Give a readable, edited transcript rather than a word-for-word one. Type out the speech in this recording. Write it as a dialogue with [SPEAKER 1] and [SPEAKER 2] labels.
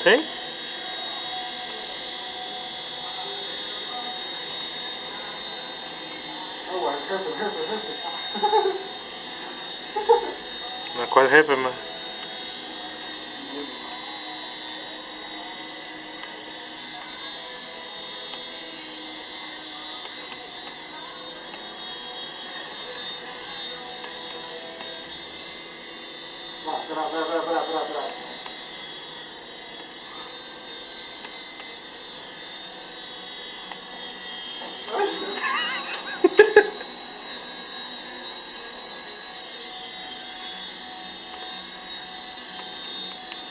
[SPEAKER 1] ¿Sí?
[SPEAKER 2] No, güey, el jefe.
[SPEAKER 1] ¿Cuál jefe, man?
[SPEAKER 2] No, espera.